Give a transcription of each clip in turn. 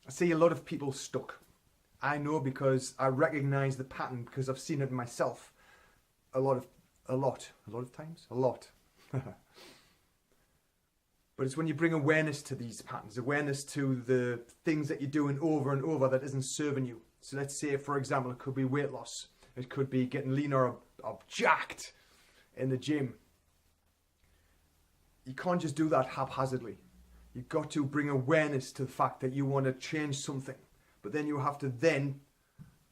I see a lot of people stuck. I know because I recognize the pattern because I've seen it myself a lot of times. But it's when you bring awareness to these patterns, awareness to the things that you're doing over and over that isn't serving you. So let's say, for example, it could be weight loss. It could be getting leaner or jacked in the gym. You can't just do that haphazardly. You've got to bring awareness to the fact that you want to change something. But then you have to then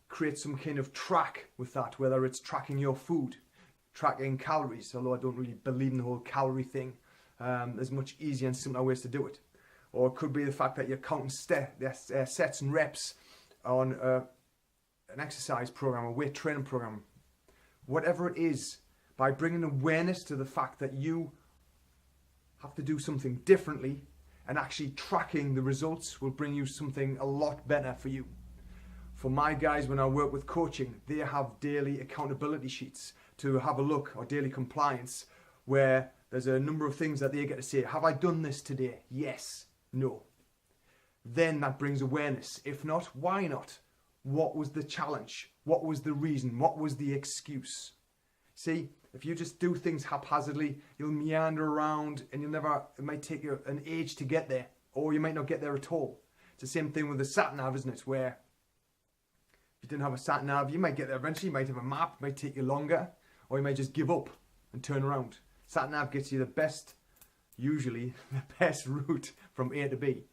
create some kind of track with that, whether it's tracking your food, tracking calories, although I don't really believe in the whole calorie thing. There's much easier and simpler ways to do it. Or it could be the fact that you're counting sets and reps on an exercise program, a weight training program. Whatever it is, by bringing awareness to the fact that you have to do something differently, and actually tracking the results will bring you something a lot better for you. For my guys, when I work with coaching, they have daily accountability sheets to have a look, or daily compliance, where there's a number of things that they get to say. Have I done this today? Yes. No. Then that brings awareness. If not, why not? What was the challenge? What was the reason? What was the excuse? See, if you just do things haphazardly, you'll meander around and it might take you an age to get there, or you might not get there at all. It's the same thing with the sat-nav, isn't it? Where if you didn't have a sat-nav, you might get there eventually, you might have a map, it might take you longer, or you might just give up and turn around. Sat-nav gets you usually the best route from A to B.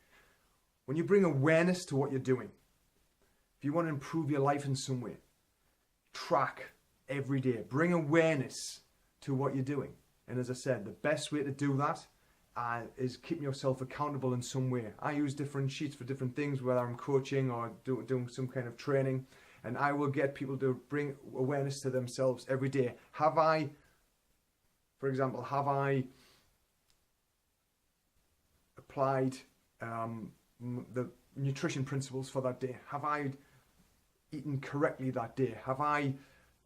When you bring awareness to what you're doing, if you want to improve your life in some way, track every day. Bring awareness to what you're doing. And as I said, the best way to do that is keeping yourself accountable in some way. I use different sheets for different things, whether I'm coaching or doing some kind of training. And I will get people to bring awareness to themselves every day. For example, have I applied the nutrition principles for that day? Have I eaten correctly that day? Have I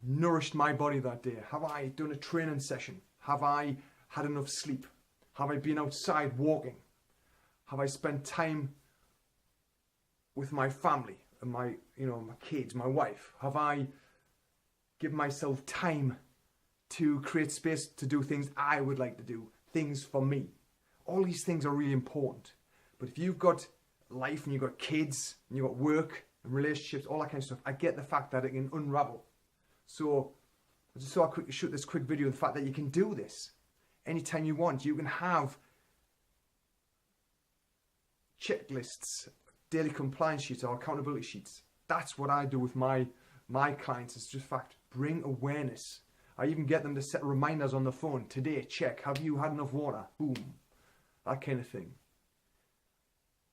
nourished my body that day? Have I done a training session? Have I had enough sleep? Have I been outside walking? Have I spent time with my family and my kids, my wife? Have I given myself time to create space to do things I would like to do, things for me? All these things are really important. But if you've got life and you've got kids and you've got work and relationships, all that kind of stuff, I get the fact that it can unravel. So I just thought I could shoot this quick video of the fact that you can do this anytime you want. You can have checklists, daily compliance sheets or accountability sheets. That's what I do with my clients. It's just fact, bring awareness. I even get them to set reminders on the phone. Today, check, have you had enough water? Boom. That kind of thing.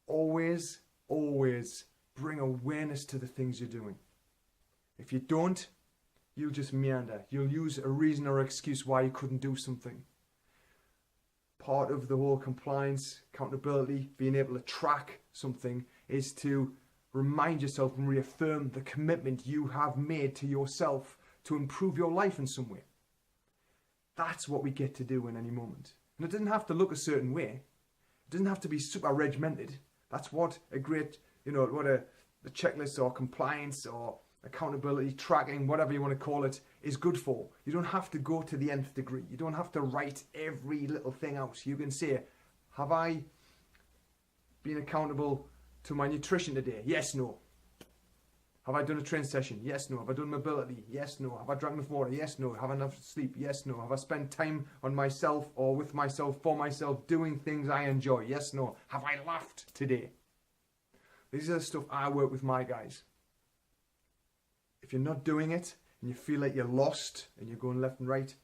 Always, always bring awareness to the things you're doing. If you don't, you'll just meander. You'll use a reason or excuse why you couldn't do something. Part of the whole compliance, accountability, being able to track something is to remind yourself and reaffirm the commitment you have made to yourself to improve your life in some way. That's what we get to do in any moment. And it doesn't have to look a certain way. It doesn't have to be super regimented. That's what a great, the checklist or compliance or accountability, tracking, whatever you want to call it, is good for. You don't have to go to the nth degree. You don't have to write every little thing out. You can say, have I been accountable to my nutrition today? Yes, no. Have I done a training session? Yes, no. Have I done mobility? Yes, no. Have I drank enough water? Yes, no. Have I enough sleep? Yes, no. Have I spent time on myself or with myself, for myself, doing things I enjoy? Yes, no. Have I laughed today? These are the stuff I work with my guys. If you're not doing it and you feel like you're lost and you're going left and right,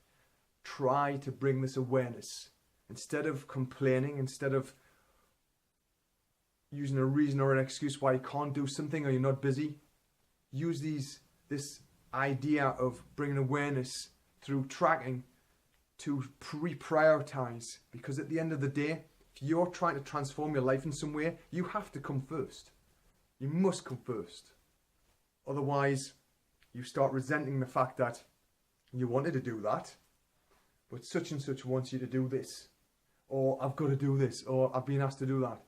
try to bring this awareness. Instead of complaining, instead of using a reason or an excuse why you can't do something or you're not busy, use this idea of bringing awareness through tracking to reprioritize. Because at the end of the day, if you're trying to transform your life in some way, you have to come first. You must come first. Otherwise, you start resenting the fact that you wanted to do that, but such and such wants you to do this, or I've got to do this, or I've been asked to do that.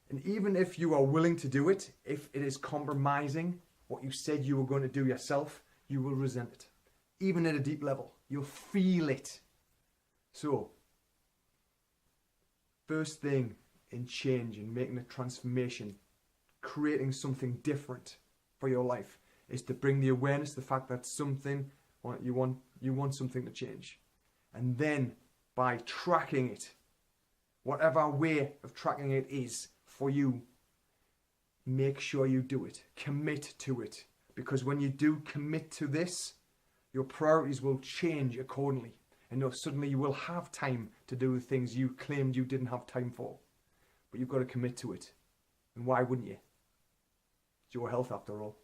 And even if you are willing to do it, if it is compromising what you said you were going to do yourself, you will resent it. Even at a deep level, you'll feel it. So, first thing in change and making a transformation, creating something different for your life, is to bring the awareness to the fact that something you want something to change. And then by tracking it, whatever way of tracking it is for you, make sure you do it. Commit to it. Because when you do commit to this, your priorities will change accordingly. And suddenly you will have time to do the things you claimed you didn't have time for. But you've got to commit to it. And why wouldn't you? It's your health after all.